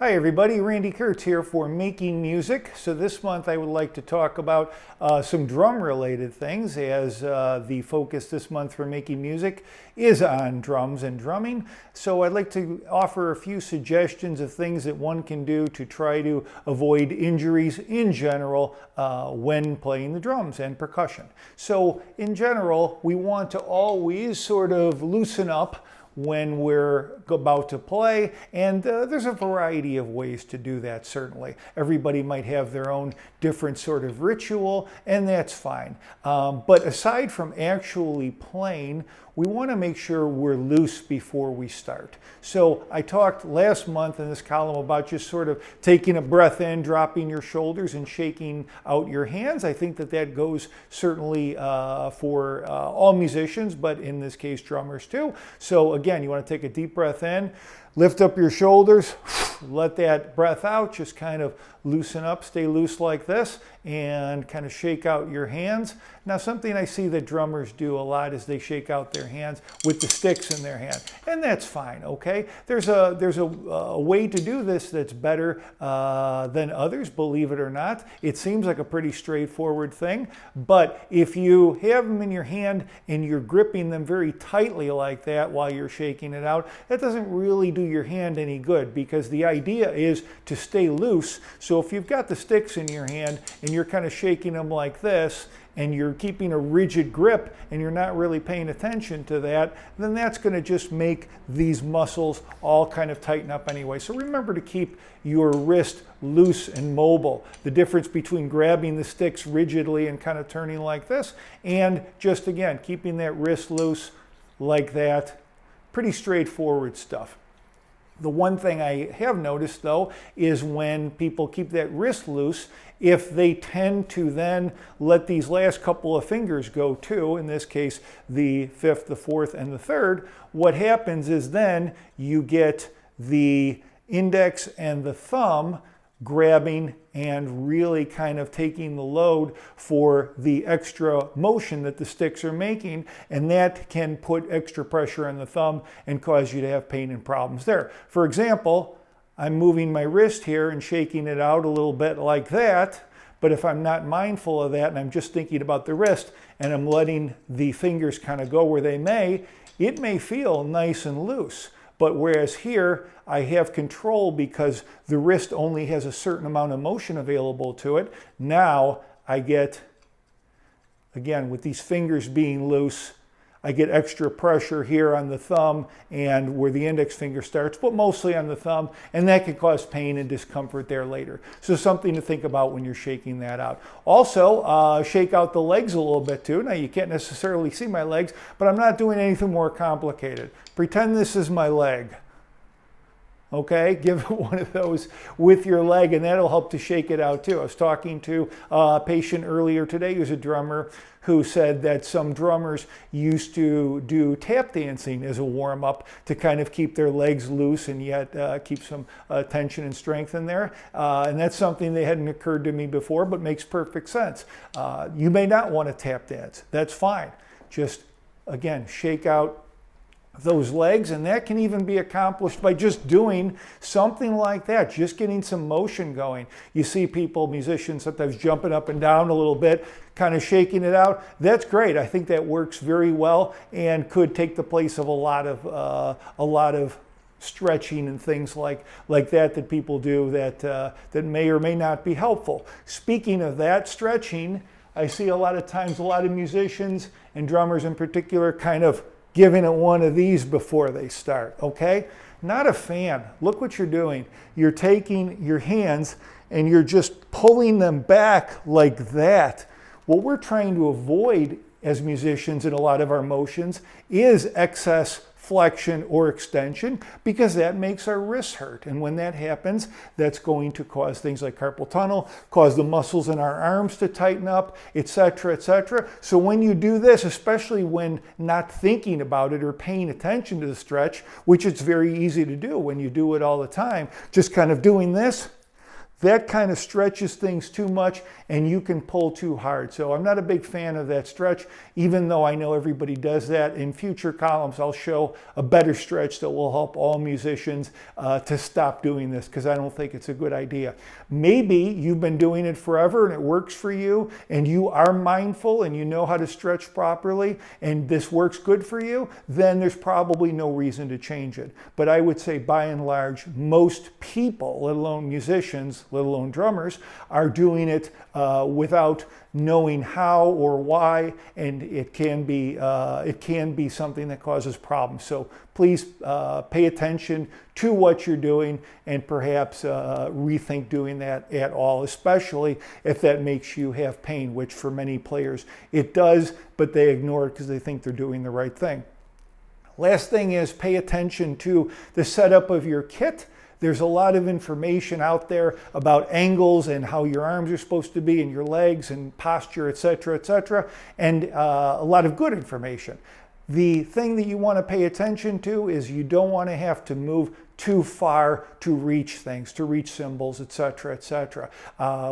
Hi everybody, Randy Kertz here for Making Music. So this month I would like to talk about some drum related things, as the focus this month for Making Music is on drums and drumming. So I'd like to offer a few suggestions of things that one can do to try to avoid injuries in general when playing the drums and percussion. So in general, we want to always sort of loosen up when we're about to play, and there's a variety of ways to do that. Certainly everybody might have their own different sort of ritual, and that's fine, but aside from actually playing, we want to make sure we're loose before we start. So I talked last month in this column about just sort of taking a breath in, dropping your shoulders, and shaking out your hands. I think that that goes certainly for all musicians, but in this case drummers too. So again, you want to take a deep breath in, lift up your shoulders, let that breath out, just kind of loosen up, stay loose like this, and kind of shake out your hands. Now, something I see that drummers do a lot is they shake out their hands with the sticks in their hand, and that's fine, okay? There's a way to do this that's better than others, believe it or not. It seems like a pretty straightforward thing, but if you have them in your hand and you're gripping them very tightly like that while you're shaking it out, that doesn't really do your hand any good, because the idea is to stay loose. So if you've got the sticks in your hand and you're kind of shaking them like this, and you're keeping a rigid grip and you're not really paying attention to that, then that's going to just make these muscles all kind of tighten up anyway. So remember to keep your wrist loose and mobile. The difference between grabbing the sticks rigidly and kind of turning like this, and just again keeping that wrist loose like that. Pretty straightforward stuff. The one thing I have noticed though is when people keep that wrist loose, if they tend to then let these last couple of fingers go too, in this case the fifth, the fourth, and the third, what happens is then you get the index and the thumb grabbing and really kind of taking the load for the extra motion that the sticks are making, and that can put extra pressure on the thumb and cause you to have pain and problems there. For example, I'm moving my wrist here and shaking it out a little bit like that, but if I'm not mindful of that and I'm just thinking about the wrist and I'm letting the fingers kind of go where they may, it may feel nice and loose. But whereas here, I have control because the wrist only has a certain amount of motion available to it. Now I get, again, with these fingers being loose, I get extra pressure here on the thumb and where the index finger starts, but mostly on the thumb, and that can cause pain and discomfort there later. So something to think about when you're shaking that out. Also, shake out the legs a little bit too. Now you can't necessarily see my legs, but I'm not doing anything more complicated. Pretend this is my leg. Okay, give it one of those with your leg, and that'll help to shake it out too. I was talking to a patient earlier today who's a drummer who said that some drummers used to do tap dancing as a warm-up to kind of keep their legs loose and yet keep some tension and strength in there. And that's something that hadn't occurred to me before, but makes perfect sense. You may not want to tap dance. That's fine. Just, again, shake out those legs, and that can even be accomplished by just doing something like that, just getting some motion going. You see people, musicians, sometimes jumping up and down a little bit, kind of shaking it out. That's great. I think that works very well and could take the place of a lot of stretching and things like that people do that may or may not be helpful. Speaking of that, stretching, I see a lot of times a lot of musicians and drummers in particular kind of giving it one of these before they start, okay? Not a fan. Look what you're doing. You're taking your hands and you're just pulling them back like that. What we're trying to avoid as musicians in a lot of our motions is excess flexion or extension, because that makes our wrists hurt. And when that happens, that's going to cause things like carpal tunnel, cause the muscles in our arms to tighten up, etc., etc. So when you do this, especially when not thinking about it or paying attention to the stretch, which it's very easy to do when you do it all the time, just kind of doing this, that kind of stretches things too much and you can pull too hard. So I'm not a big fan of that stretch, even though I know everybody does that. In future columns, I'll show a better stretch that will help all musicians to stop doing this, because I don't think it's a good idea. Maybe you've been doing it forever and it works for you, and you are mindful and you know how to stretch properly, and this works good for you, then there's probably no reason to change it. But I would say by and large, most people, let alone musicians, let alone drummers, are doing it without knowing how or why, and it can be something that causes problems. So please pay attention to what you're doing, and perhaps rethink doing that at all, especially if that makes you have pain, which for many players it does, but they ignore it because they think they're doing the right thing. Last thing is, pay attention to the setup of your kit. There's a lot of information out there about angles and how your arms are supposed to be and your legs and posture, etc., and a lot of good information. The thing that you want to pay attention to is you don't want to have to move too far to reach things, to reach cymbals, etc.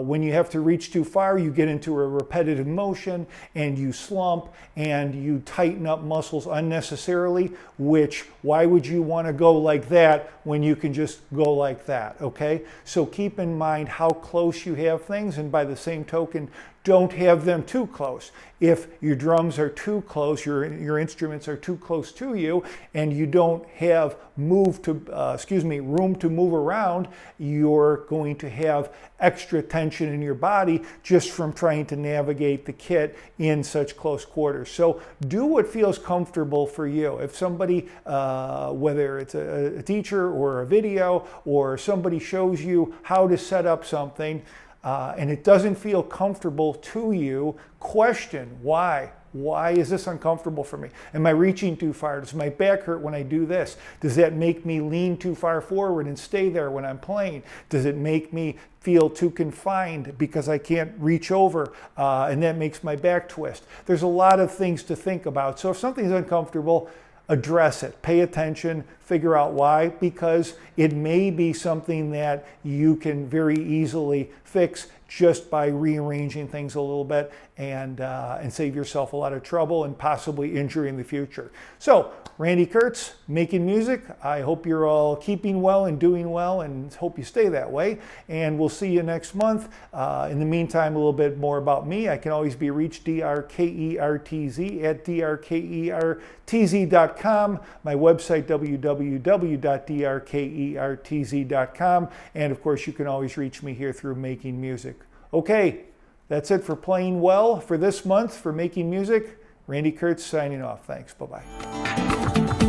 When you have to reach too far, you get into a repetitive motion and you slump and you tighten up muscles unnecessarily, which, why would you want to go like that when you can just go like that, okay? So keep in mind how close you have things, and by the same token, don't have them too close. If your drums are too close, your instruments are too close to you, and you don't have room to move around, you're going to have extra tension in your body just from trying to navigate the kit in such close quarters. So do what feels comfortable for you. If somebody, whether it's a teacher or a video, or somebody shows you how to set up something, and it doesn't feel comfortable to you, question why. Why is this uncomfortable for me? Am I reaching too far? Does my back hurt when I do this? Does that make me lean too far forward and stay there when I'm playing? Does it make me feel too confined because I can't reach over and that makes my back twist? There's a lot of things to think about. So if something's uncomfortable, address it, pay attention, figure out why, because it may be something that you can very easily fix just by rearranging things a little bit, and save yourself a lot of trouble and possibly injury in the future. So, Randy Kertz, making music. I hope you're all keeping well and doing well, and hope you stay that way. And we'll see you next month. In the meantime, a little bit more about me. I can always be reached, DRKERTZ, at drkertz.com. My website, www.drkertz.com. And of course, you can always reach me here through Making Music. Okay, that's it for Playing Well for this month for Making Music. Randy Kertz signing off. Thanks. Bye-bye.